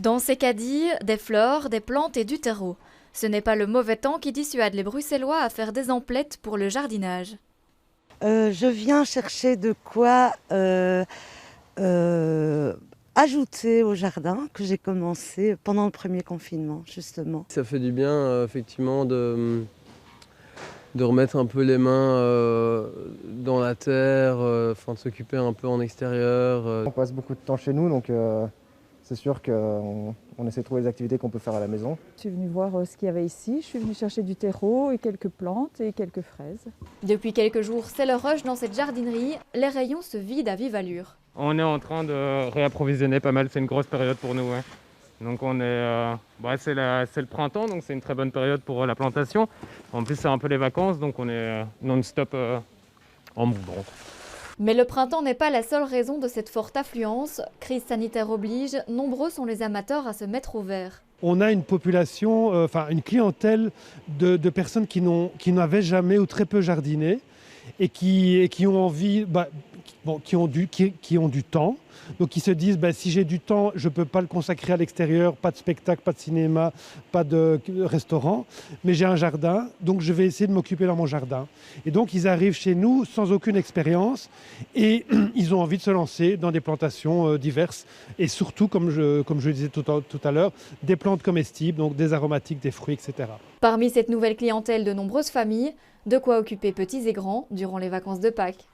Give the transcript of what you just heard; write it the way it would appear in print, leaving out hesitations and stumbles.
Dans ces caddies, des fleurs, des plantes et du terreau. Ce n'est pas le mauvais temps qui dissuade les Bruxellois à faire des emplettes pour le jardinage. Je viens chercher de quoi ajouter au jardin que j'ai commencé pendant le premier confinement, justement. Ça fait du bien, effectivement, de remettre un peu les mains dans la terre, de s'occuper un peu en extérieur. On passe beaucoup de temps chez nous, donc c'est sûr qu'on essaie de trouver les activités qu'on peut faire à la maison. Je suis venue voir ce qu'il y avait ici. Je suis venue chercher du terreau et quelques plantes et quelques fraises. Depuis quelques jours, c'est le rush dans cette jardinerie. Les rayons se vident à vive allure. On est en train de réapprovisionner pas mal, c'est une grosse période pour nous. Ouais. Donc c'est le printemps, donc c'est une très bonne période pour la plantation. En plus c'est un peu les vacances, donc on est non-stop en mouvement. Mais le printemps n'est pas la seule raison de cette forte affluence. Crise sanitaire oblige, nombreux sont les amateurs à se mettre au vert. On a une population, une clientèle de personnes qui n'avaient jamais ou très peu jardiné et qui ont envie, qui ont du temps. Donc ils se disent, si j'ai du temps, je ne peux pas le consacrer à l'extérieur, pas de spectacle, pas de cinéma, pas de restaurant, mais j'ai un jardin, donc je vais essayer de m'occuper dans mon jardin. Et donc ils arrivent chez nous sans aucune expérience et ils ont envie de se lancer dans des plantations diverses et surtout, comme je le disais tout à l'heure, des plantes comestibles, donc des aromatiques, des fruits, etc. Parmi cette nouvelle clientèle de nombreuses familles, de quoi occuper petits et grands durant les vacances de Pâques.